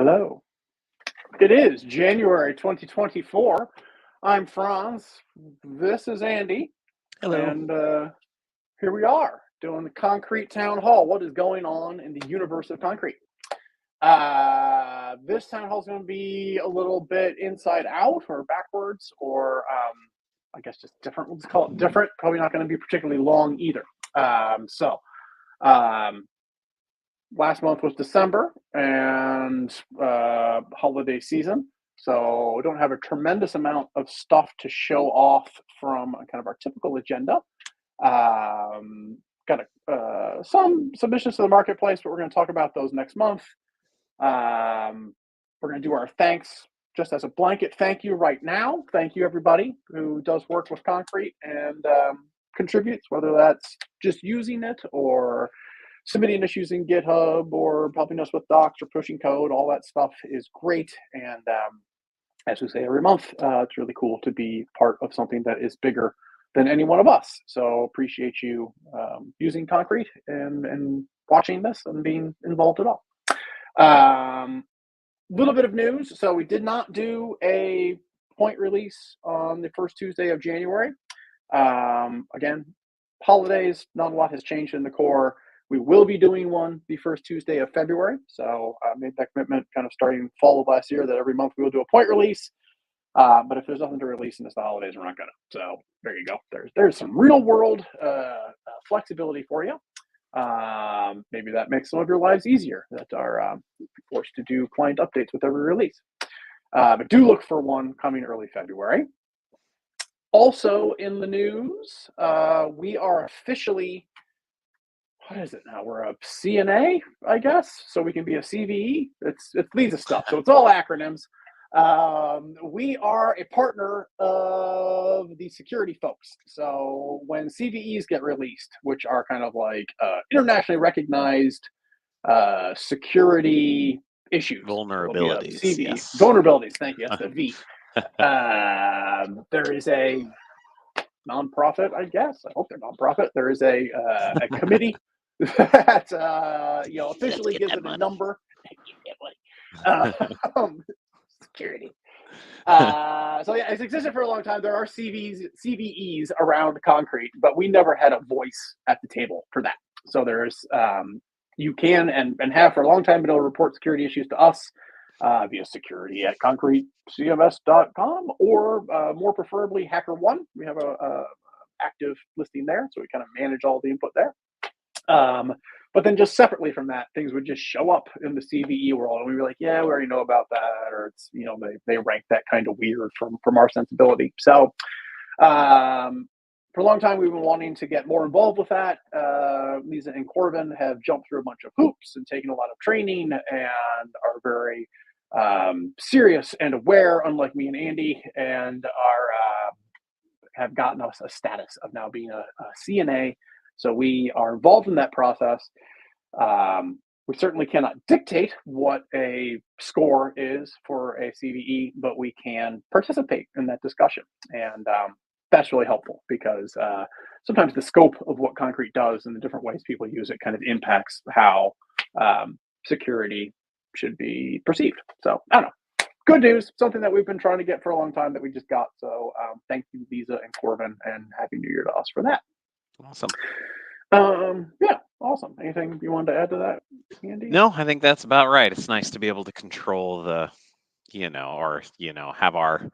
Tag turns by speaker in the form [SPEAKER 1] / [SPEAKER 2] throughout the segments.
[SPEAKER 1] Hello. It is January 2024. I'm Franz. This is Andy.
[SPEAKER 2] Hello.
[SPEAKER 1] And here we are doing the Concrete Town Hall. What is going on in the universe of concrete? This town hall is going to be a little bit inside out or backwards, or I guess just different. Let's call it different. Probably not going to be particularly long either. Last month was December and holiday season, so we don't have a tremendous amount of stuff to show off from kind of our typical agenda. Got some submissions to the marketplace, but we're going to talk about those next month. We're going to do our thanks just as a blanket thank you right now. Thank you, everybody who does work with concrete and contributes, whether that's just using it or submitting issues in GitHub or helping us with docs or pushing code. All that stuff is great. And as we say every month, it's really cool to be part of something that is bigger than any one of us. So appreciate you using concrete and watching this and being involved at all. Little bit of news. So we did not do a point release on the first Tuesday of January. Again, holidays, not a lot has changed in the core. We will be doing one the first Tuesday of February. So I made that commitment kind of starting fall of last year that every month we will do a point release. But if there's nothing to release in this holidays, we're not going to. So there you go. There's some real world flexibility for you. Maybe that makes some of your lives easier that are forced to do client updates with every release. But do look for one coming early February. Also in the news, we are officially, what is it now? We're a CNA, I guess. So we can be a CVE. It's Lisa stuff. So it's all acronyms. We are a partner of the security folks. So when CVEs get released, which are kind of like internationally recognized security issues.
[SPEAKER 2] Vulnerabilities.
[SPEAKER 1] Yes. Vulnerabilities. Thank you. That's a V. There is a nonprofit, I guess. I hope they're nonprofit. There is a committee that officially gives it a number. Security. So yeah, it's existed for a long time. There are CVEs around concrete, but we never had a voice at the table for that. So there's you can and have for a long time been able to report security issues to us via security at concretecms.com or more preferably HackerOne. We have a active listing there, so we kind of manage all the input there. But then just separately from that, things would just show up in the CVE world, and we were like, yeah, we already know about that, or it's they rank that kind of weird from our sensibility. So for a long time, we've been wanting to get more involved with that. Lisa and Corbin have jumped through a bunch of hoops and taken a lot of training and are very serious and aware, unlike me and Andy, and have gotten us a status of now being a CNA. So we are involved in that process. We certainly cannot dictate what a score is for a CVE, but we can participate in that discussion. And that's really helpful because sometimes the scope of what concrete does and the different ways people use it kind of impacts how security should be perceived. So I don't know. Good news, something that we've been trying to get for a long time that we just got. So thank you, Lisa and Corbin, and Happy New Year to us for that.
[SPEAKER 2] Awesome.
[SPEAKER 1] Yeah, awesome. Anything you wanted to add to that, Andy?
[SPEAKER 2] No, I think that's about right. It's nice to be able to control the, have our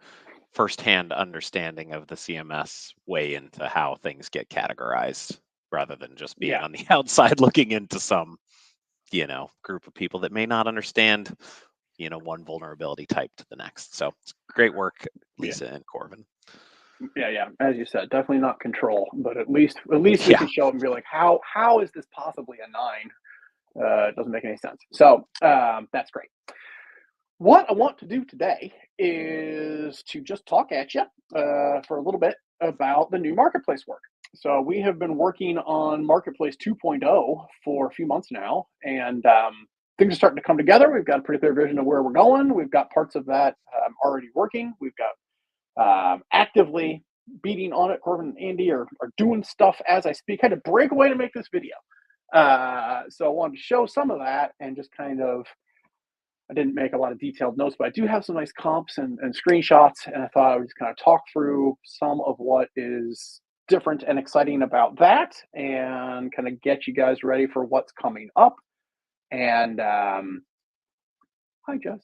[SPEAKER 2] firsthand understanding of the CMS way into how things get categorized rather than just being on the outside looking into some, group of people that may not understand, one vulnerability type to the next. So it's great work, Lisa and Corbin.
[SPEAKER 1] Yeah. As you said, definitely not control, but at least we can show them and be like, how is this possibly a 9? It doesn't make any sense. So that's great. What I want to do today is to just talk at you for a little bit about the new marketplace work. So we have been working on Marketplace 2.0 for a few months now, and things are starting to come together. We've got a pretty clear vision of where we're going. We've got parts of that already working. We've got actively beating on it. Corbin and Andy are doing stuff as I speak. I had to break away to make this video. So I wanted to show some of that and just kind of I didn't make a lot of detailed notes, but I do have some nice comps and screenshots, and I thought I would just kind of talk through some of what is different and exciting about that, and kind of get you guys ready for what's coming up. And hi, Jess.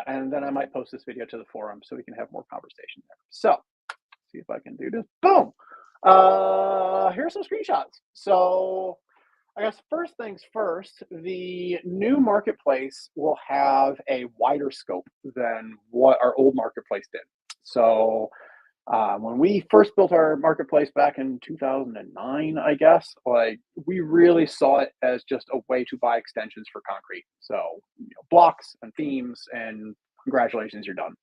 [SPEAKER 1] And then I might post this video to the forum so we can have more conversation there. So, see if I can do this. Boom. Here's some screenshots. So, I guess first things first, the new marketplace will have a wider scope than what our old marketplace did. So, when we first built our marketplace back in 2009, I guess, like we really saw it as just a way to buy extensions for Concrete. So, blocks and themes, and congratulations, you're done.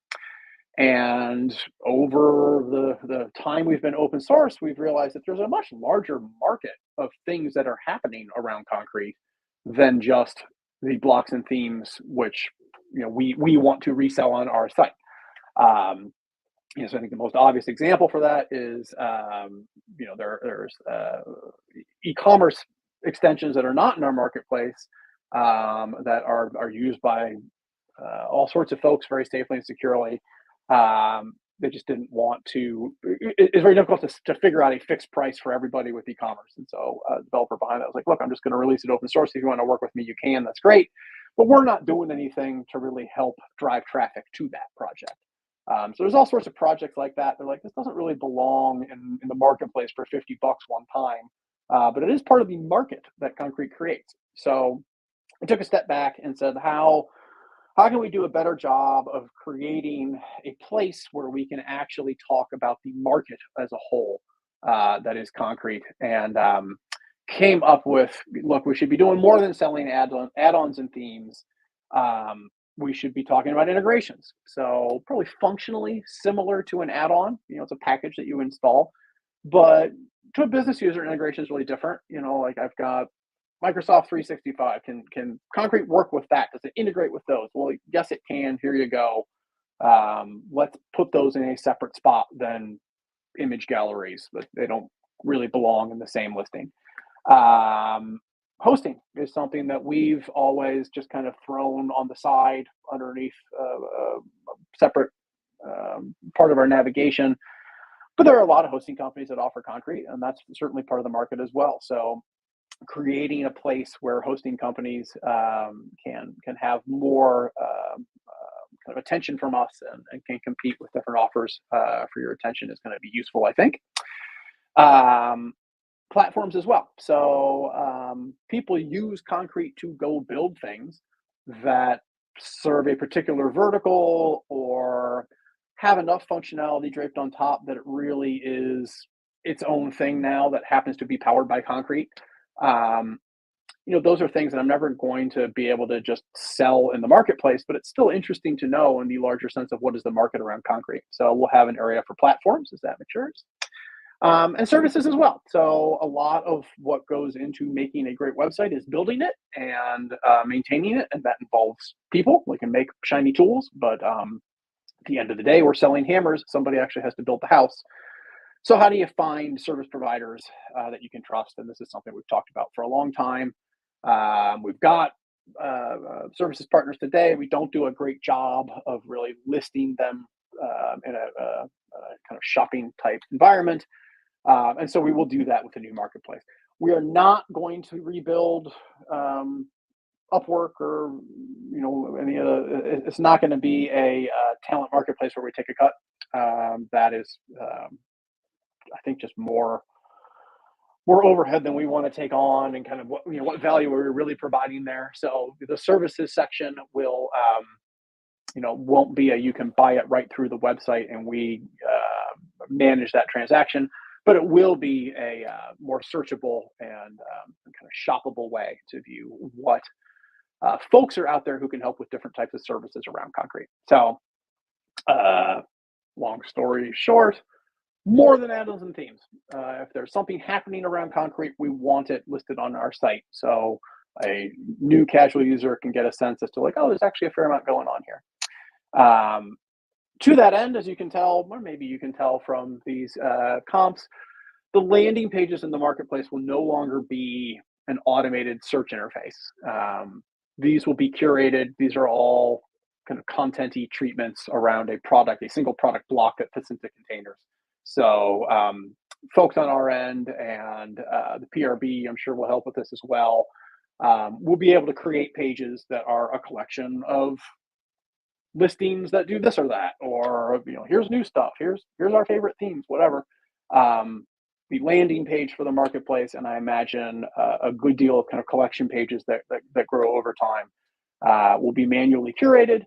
[SPEAKER 1] And over the time we've been open source, we've realized that there's a much larger market of things that are happening around Concrete than just the blocks and themes, which we want to resell on our site. So I think the most obvious example for that is there's e-commerce extensions that are not in our marketplace that are used by all sorts of folks very safely and securely. They just didn't want to. It's very difficult to figure out a fixed price for everybody with e-commerce, and so the developer behind that was like, "Look, I'm just going to release it open source. If you want to work with me, you can. That's great, but we're not doing anything to really help drive traffic to that project." So there's all sorts of projects like that. They're like, this doesn't really belong in the marketplace for $50 one time, but it is part of the market that Concrete creates. So I took a step back and said, how can we do a better job of creating a place where we can actually talk about the market as a whole that is Concrete, and came up with, look, we should be doing more than selling add-ons and themes. We should be talking about integrations. So probably functionally similar to an add-on. It's a package that you install, but to a business user, integration is really different. Like I've got Microsoft 365. Can Concrete work with that? Does it integrate with those? Well, yes, it can. Here you go. Let's put those in a separate spot than image galleries, but they don't really belong in the same listing. Hosting is something that we've always just kind of thrown on the side underneath a separate part of our navigation. But there are a lot of hosting companies that offer Concrete, and that's certainly part of the market as well. So creating a place where hosting companies can have more kind of attention from us and can compete with different offers for your attention is going to be useful, I think. Platforms as well. So people use Concrete to go build things that serve a particular vertical or have enough functionality draped on top that it really is its own thing now that happens to be powered by Concrete. Those are things that I'm never going to be able to just sell in the marketplace, but it's still interesting to know in the larger sense of what is the market around Concrete. So we'll have an area for platforms as that matures. And services as well. So a lot of what goes into making a great website is building it and maintaining it, and that involves people. We can make shiny tools, but at the end of the day, we're selling hammers. Somebody actually has to build the house. So how do you find service providers that you can trust? And this is something we've talked about for a long time. We've got services partners today. We don't do a great job of really listing them in a kind of shopping type environment. And so we will do that with the new marketplace. We are not going to rebuild Upwork or any of the. It's not going to be a talent marketplace where we take a cut. That is, I think, just more overhead than we want to take on, and kind of what value we're really providing there. So the services section will won't be you can buy it right through the website and we manage that transaction. But it will be a more searchable and kind of shoppable way to view what folks are out there who can help with different types of services around Concrete. So, long story short, more than add-ons and themes. If there's something happening around Concrete, we want it listed on our site. So a new casual user can get a sense as to like, oh, there's actually a fair amount going on here. To that end, as you can tell, or maybe you can tell from these comps, the landing pages in the marketplace will no longer be an automated search interface. these will be curated. These are all kind of content-y treatments around a product, a single product block that fits into containers. So folks on our end and the PRB, I'm sure will help with this as well. We'll be able to create pages that are a collection of listings that do this or that, or here's new stuff, here's our favorite themes, whatever. The landing page for the marketplace, and I imagine a good deal of kind of collection pages that grow over time will be manually curated,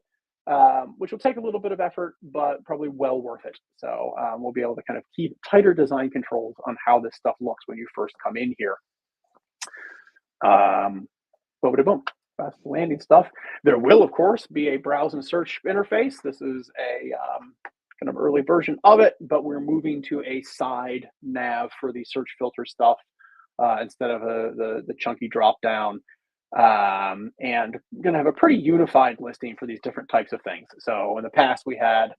[SPEAKER 1] which will take a little bit of effort, but probably well worth it. So we'll be able to kind of keep tighter design controls on how this stuff looks when you first come in here. Boom. That's the landing stuff. There will, of course, be a browse and search interface. This is a kind of early version of it, but we're moving to a side nav for the search filter stuff instead of the chunky drop down. And we're going to have a pretty unified listing for these different types of things. So in the past, we had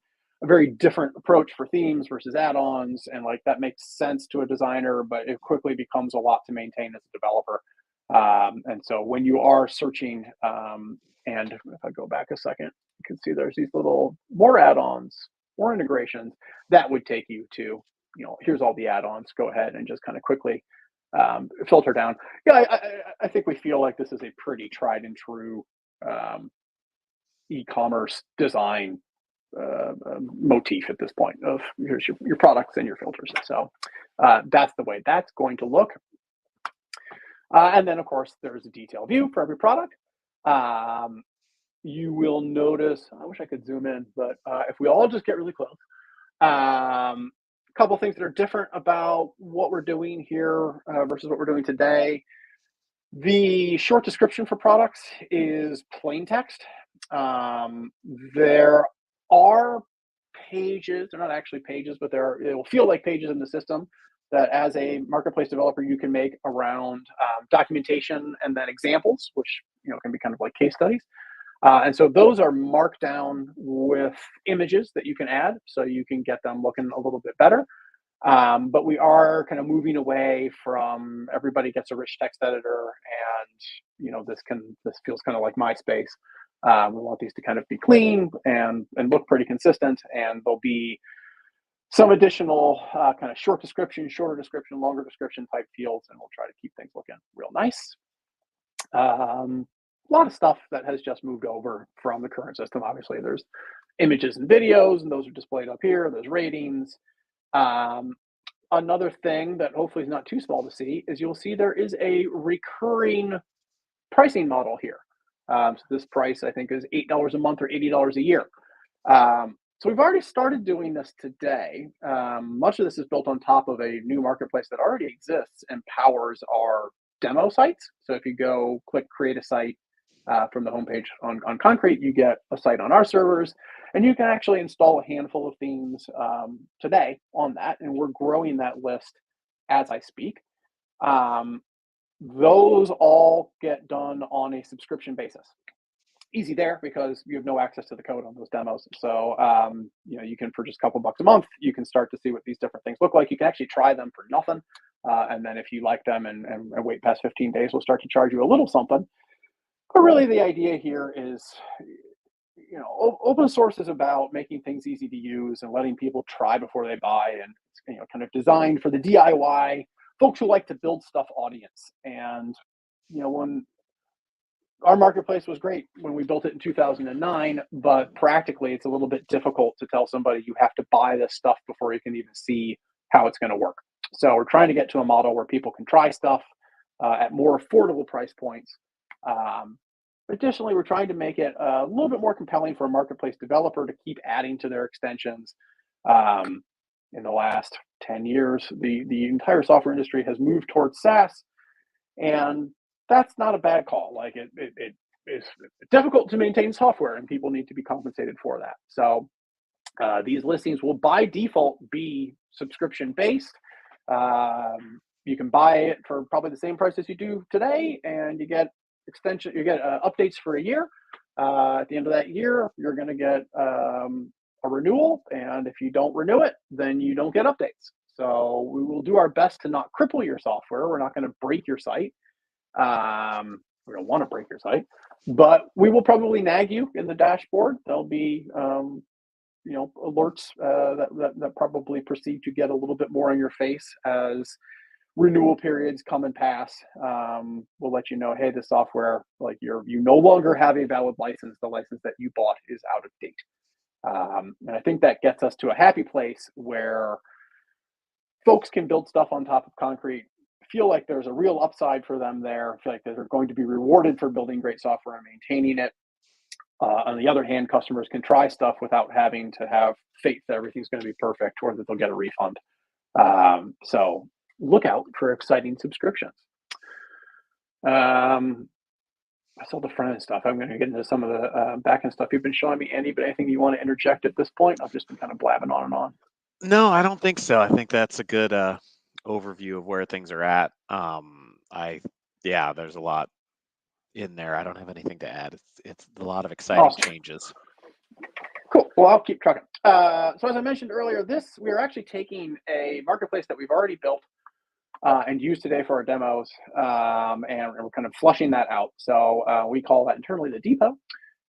[SPEAKER 1] a very different approach for themes versus add-ons, and like that makes sense to a designer, but it quickly becomes a lot to maintain as a developer. And so when you are searching, and if I go back a second, you can see there's these little more add-ons, more integrations that would take you to, here's all the add-ons, go ahead and just kind of quickly filter down. Yeah, I think we feel like this is a pretty tried and true e-commerce design motif at this point of here's your products and your filters. So that's the way that's going to look. And then, of course, there's a detail view for every product. You will notice, I wish I could zoom in, but if we all just get really close, a couple things that are different about what we're doing here versus what we're doing today. The short description for products is plain text. There are pages, they're not actually pages, but it will feel like pages in the system that as a marketplace developer you can make around documentation and then examples, which can be kind of like case studies. And so those are marked down with images that you can add, so you can get them looking a little bit better. But we are kind of moving away from everybody gets a rich text editor, and this feels kind of like MySpace. We want these to kind of be clean and look pretty consistent, and there'll be some additional kind of shorter description, longer description type fields, and we'll try to keep things looking real nice. A lot of stuff that has just moved over from the current system. Obviously, there's images and videos, and those are displayed up here. There's ratings. Another thing that hopefully is not too small to see is you'll see there is a recurring pricing model here. So this price, I think, is $8 a month or $80 a year. So we've already started doing this today. Much of this is built on top of a new marketplace that already exists and powers our demo sites. So if you go click create a site from the homepage on Concrete, you get a site on our servers, and you can actually install a handful of themes today on that, and we're growing that list as I speak. Those all get done on a subscription basis. Easy there because you have no access to the code on those demos. So you can, for just a couple bucks a month, you can start to see what these different things look like. You can actually try them for nothing, and then if you like them and wait past 15 days, we'll start to charge you a little something. But really, the idea here is, open source is about making things easy to use and letting people try before they buy, and it's kind of designed for the DIY folks who like to build stuff audience. And when our marketplace was great when we built it in 2009, but practically it's a little bit difficult to tell somebody you have to buy this stuff before you can even see how it's going to work. So we're trying to get to a model where people can try stuff at more affordable price points. Additionally, we're trying to make it a little bit more compelling for a marketplace developer to keep adding to their extensions. In the last 10 years, the entire software industry has moved towards SaaS, and that's not a bad call. Like it is difficult to maintain software, and people need to be compensated for that. So these listings will by default be subscription based. You can buy it for probably the same price as you do today, and you get updates for a year. At the end of that year, you're going to get a renewal, and if you don't renew it, then you don't get updates. So we will do our best to not cripple your software. We're not going to break your site. We don't want to break your site, But we will probably nag you in the dashboard. There'll be alerts that probably proceed to get a little bit more in your face as renewal periods come and pass. We'll let you know, hey, the software, like you no longer have a valid license. The license that you bought is out of date. And I think that gets us to a happy place where folks can build stuff on top of Concrete, feel like there's a real upside for them there, feel like they're going to be rewarded for building great software and maintaining it. On the other hand, customers can try stuff without having to have faith that everything's going to be perfect or that they'll get a refund. So look out for exciting subscriptions. That's all the front end stuff. I'm going to get into some of the back end stuff you've been showing me, Andy, but anything you want to interject at this point? I've just been kind of blabbing on and on.
[SPEAKER 2] No, I don't think so. I think that's a good overview of where things are at. There's a lot in there. I don't have anything to add. It's a lot of exciting changes.
[SPEAKER 1] Cool. Well, I'll keep trucking. So as I mentioned earlier, we're actually taking a marketplace that we've already built and used today for our demos, and we're kind of flushing that out. So we call that internally the depot,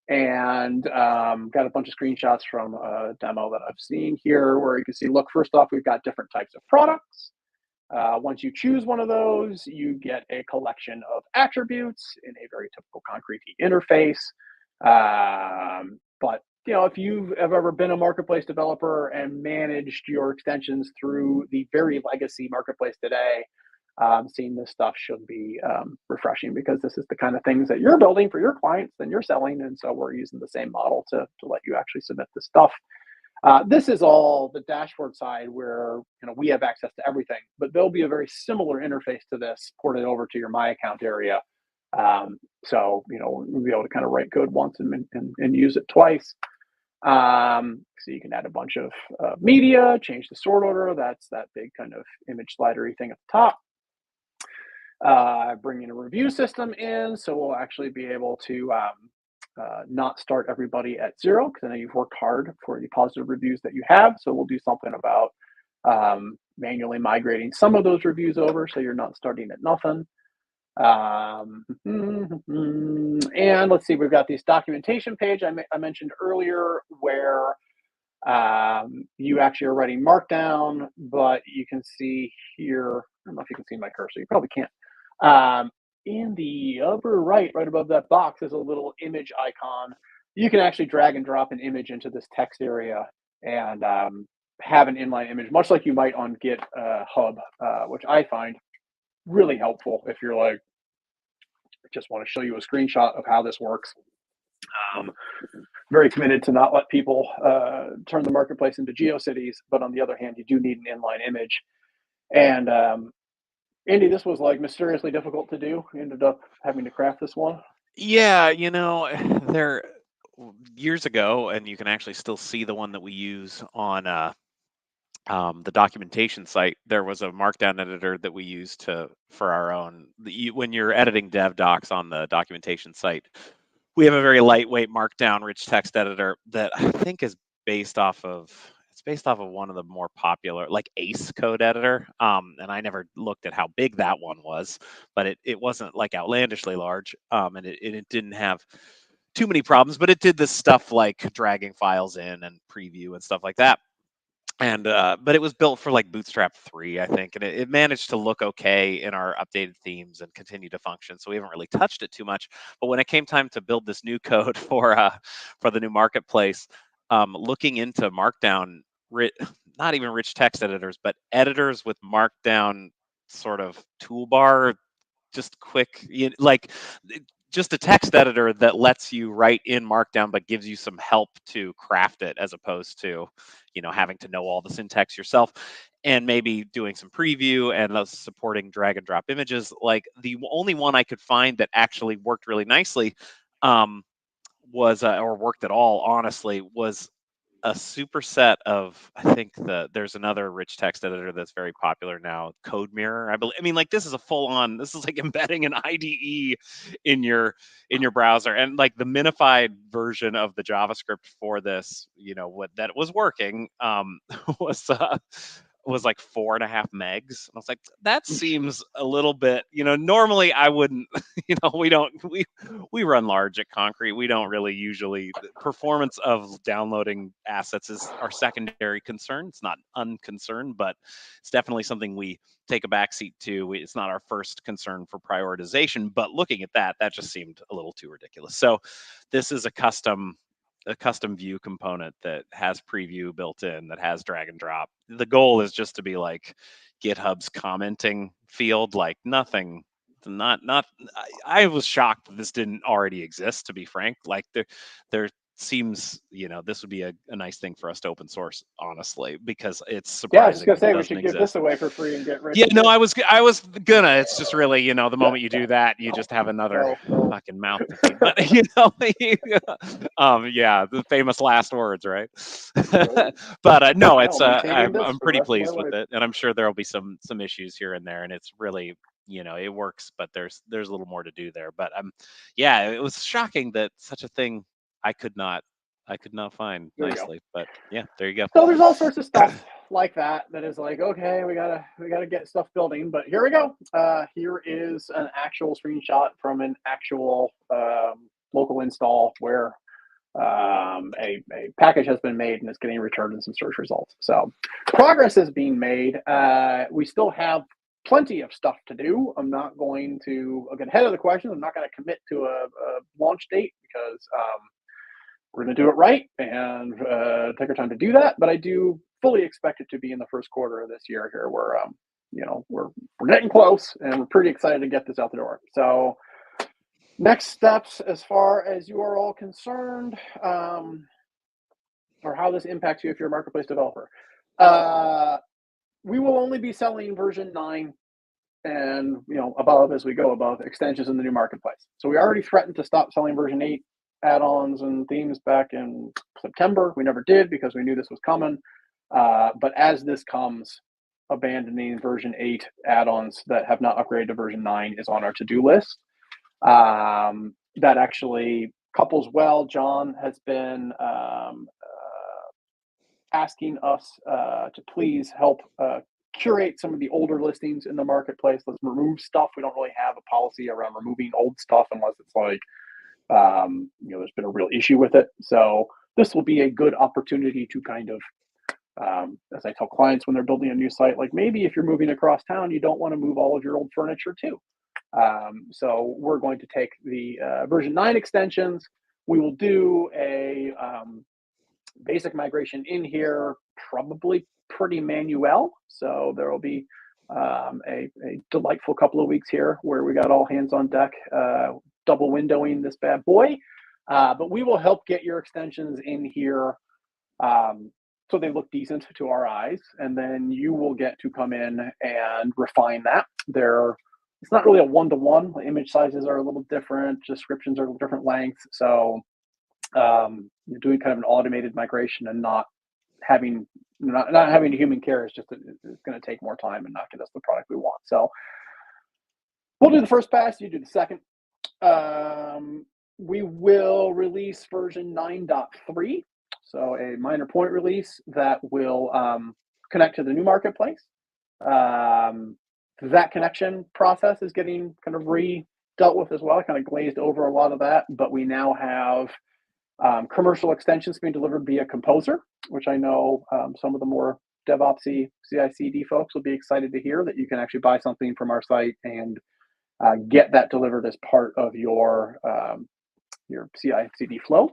[SPEAKER 1] and got a bunch of screenshots from a demo that I've seen here where you can see, look, first off, we've got different types of products. Once you choose one of those, you get a collection of attributes in a very typical Concrete interface. But if you have ever been a marketplace developer and managed your extensions through the very legacy marketplace today, seeing this stuff should be refreshing, because this is the kind of things that you're building for your clients and you're selling. And so we're using the same model to let you actually submit this stuff. This is all the dashboard side where we have access to everything, but there'll be a very similar interface to this ported over to your My Account area. So we'll be able to kind of write code once and use it twice. So you can add a bunch of media, change the sort order. That's that big kind of image slidery thing at the top. Bringing a review system in, so we'll actually be able to not start everybody at zero, because I know you've worked hard for the positive reviews that you have. So we'll do something about manually migrating some of those reviews over, so you're not starting at nothing. And let's see, we've got this documentation page I mentioned earlier, where you actually are writing Markdown, but you can see here, I don't know if you can see my cursor, you probably can't. In the upper right above that box, is a little image icon. You can actually drag and drop an image into this text area and have an inline image, much like you might on GitHub, which I find really helpful if you're like, I just want to show you a screenshot of how this works. Very committed to not let people turn the marketplace into GeoCities, but on the other hand, you do need an inline image. And Andy, this was like mysteriously difficult to do. You ended up having to craft this one.
[SPEAKER 2] Yeah, there years ago, and you can actually still see the one that we use on the documentation site. There was a Markdown editor that we used for our own. When you're editing dev docs on the documentation site, we have a very lightweight Markdown rich text editor that I think is based off of one of the more popular, like Ace code editor. And I never looked at how big that one was, but it wasn't like outlandishly large. And it didn't have too many problems, but it did this stuff like dragging files in and preview and stuff like that. And but it was built for like Bootstrap 3, I think, and it managed to look okay in our updated themes and continue to function. So we haven't really touched it too much. But when it came time to build this new code for the new marketplace, looking into Markdown, not even rich text editors, but editors with Markdown sort of toolbar, just quick, just a text editor that lets you write in Markdown but gives you some help to craft it, as opposed to having to know all the syntax yourself, and maybe doing some preview and supporting drag and drop images. Like the only one I could find that actually worked really nicely was or worked at all, honestly, was a superset of, I think there's another rich text editor that's very popular now, Code Mirror, I believe. I mean, like, this is this is like embedding an IDE in your browser, and like the minified version of the JavaScript for this, what that was working, was like 4.5 megs. And I was like, that seems a little bit, normally I wouldn't, we run large at Concrete. We don't really usually, the performance of downloading assets is our secondary concern. It's not unconcerned, but it's definitely something we take a backseat to. It's not our first concern for prioritization, but looking at that just seemed a little too ridiculous. So this is a custom view component that has preview built in, that has drag and drop. The goal is just to be like GitHub's commenting field, like nothing, I was shocked that this didn't already exist, to be frank. Like there seems, this would be a nice thing for us to open source, honestly, because it's surprising.
[SPEAKER 1] Yeah, I was just gonna say we should give this away for free and get rich.
[SPEAKER 2] Yeah, no, I was gonna. It's just really, the moment you do that, you just have another fucking mouth to feed. But yeah, the famous last words, right? But no, it's I'm pretty pleased with it, and I'm sure there'll be some issues here and there, and it's really, it works, but there's a little more to do there. But yeah, it was shocking that such a thing I could not find nicely. But yeah, there you go.
[SPEAKER 1] So there's all sorts of stuff like that is like, okay, we gotta get stuff building, but here we go. Here is an actual screenshot from an actual local install where a package has been made and is getting returned in some search results. So progress is being made. We still have plenty of stuff to do. I'm not going to get ahead of the question. I'm not going to commit to a launch date because we're going to do it right and take our time to do that. But I do fully expect it to be in the first quarter of this year here, where we're getting close and we're pretty excited to get this out the door. So next steps, as far as you are all concerned, or how this impacts you if you're a marketplace developer. We will only be selling version 9 and above, as we go above, extensions in the new marketplace. So we already threatened to stop selling version 8 add-ons and themes back in September. We never did because we knew this was coming. But as this comes, abandoning version 8 add-ons that have not upgraded to version 9 is on our to-do list. That actually couples well. John has been asking us to please help curate some of the older listings in the marketplace. Let's remove stuff. We don't really have a policy around removing old stuff unless it's like there's been a real issue with it. So this will be a good opportunity to kind of, as I tell clients when they're building a new site, like maybe if you're moving across town, you don't want to move all of your old furniture too. So we're going to take the version 9 extensions. We will do a basic migration in here, probably pretty manual. So there will be a delightful couple of weeks here where we got all hands on deck, double windowing this bad boy. But we will help get your extensions in here so they look decent to our eyes. And then you will get to come in and refine that. It's not really a one-to-one. The image sizes are a little different. Descriptions are different lengths. So you're doing kind of an automated migration and not having human care is just it's going to take more time and not get us the product we want. So we'll do the first pass. You do the second. We will release version 9.3. So a minor point release that will connect to the new marketplace. That connection process is getting kind of dealt with as well. I kind of glazed over a lot of that, but we now have commercial extensions being delivered via Composer, which I know some of the more DevOpsy CI/CD folks will be excited to hear that you can actually buy something from our site and get that delivered as part of your CI/CD flow.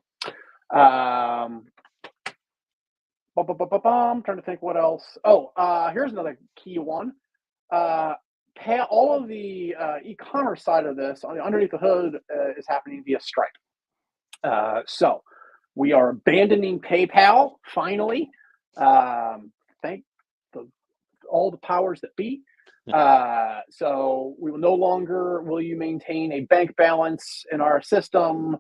[SPEAKER 1] I'm trying to think what else. Here's another key one. All of the e-commerce side of this, underneath the hood, is happening via Stripe. So we are abandoning PayPal finally. Thank all the powers that be. So we will no longer will you maintain a bank balance in our system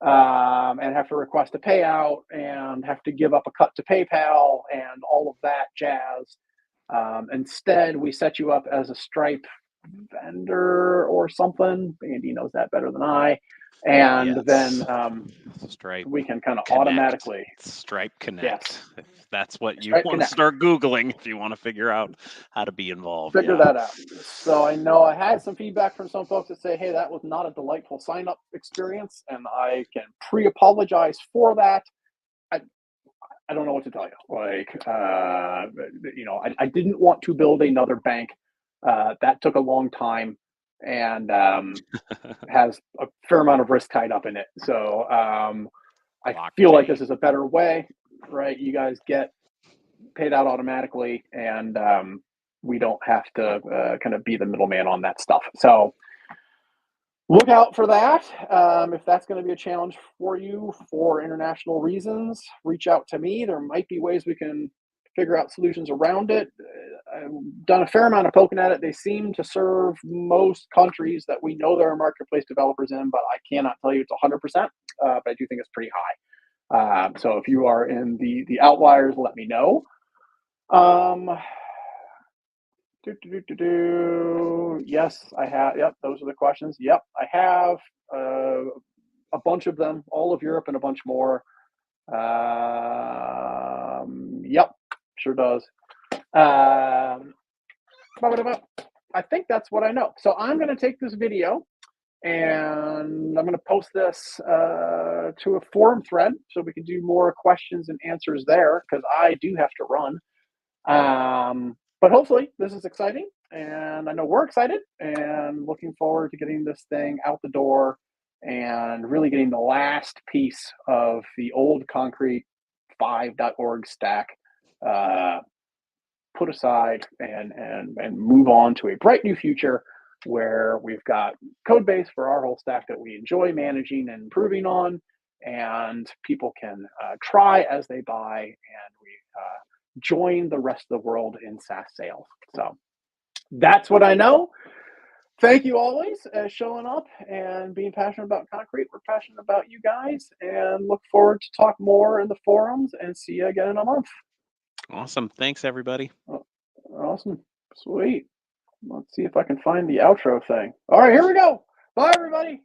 [SPEAKER 1] and have to request a payout and have to give up a cut to PayPal and all of that jazz. Instead, we set you up as a Stripe vendor or something. Andy knows that better than I. And
[SPEAKER 2] Yes.
[SPEAKER 1] then
[SPEAKER 2] Stripe
[SPEAKER 1] we can kind of
[SPEAKER 2] Connect.
[SPEAKER 1] automatically
[SPEAKER 2] Stripe Connect.
[SPEAKER 1] Yes.
[SPEAKER 2] If that's what you
[SPEAKER 1] Stripe
[SPEAKER 2] want to
[SPEAKER 1] Connect.
[SPEAKER 2] start Googling, if you want to figure out how to be involved.
[SPEAKER 1] Figure that out. So I know I had some feedback from some folks that say, hey, that was not a delightful sign up experience, and I can pre-apologize for that. I don't know what to tell you. Like, you know, I didn't want to build another bank. That took a long time and has a fair amount of risk tied up in it. So I feel like this is a better way, right? You guys get paid out automatically, and we don't have to kind of be the middleman on that stuff. So look out for that. If that's going to be a challenge for you for international reasons, reach out to me. There might be ways we can figure out solutions around it. I've done a fair amount of poking at it. They seem to serve most countries that we know there are marketplace developers in, but I cannot tell you it's 100%, but I do think it's pretty high. So if you are in the outliers, let me know. Yes, I have. Yep, those are the questions. Yep, I have a bunch of them, all of Europe and a bunch more. Yep, sure does. I think that's what I know. So I'm going to take this video and I'm going to post this to a forum thread so we can do more questions and answers there, because I do have to run. But hopefully this is exciting, and I know we're excited and looking forward to getting this thing out the door and really getting the last piece of the old Concrete 5.org stack put aside and move on to a bright new future where we've got code base for our whole stack that we enjoy managing and improving on, and people can try as they buy, and we join the rest of the world in SaaS sales. So that's what I know. Thank you always as showing up and being passionate about Concrete. We're passionate about you guys, and look forward to talk more in the forums and see you again in a month.
[SPEAKER 2] Awesome. Thanks, everybody.
[SPEAKER 1] Awesome. Sweet. Let's see if I can find the outro thing. All right, here we go. Bye, everybody.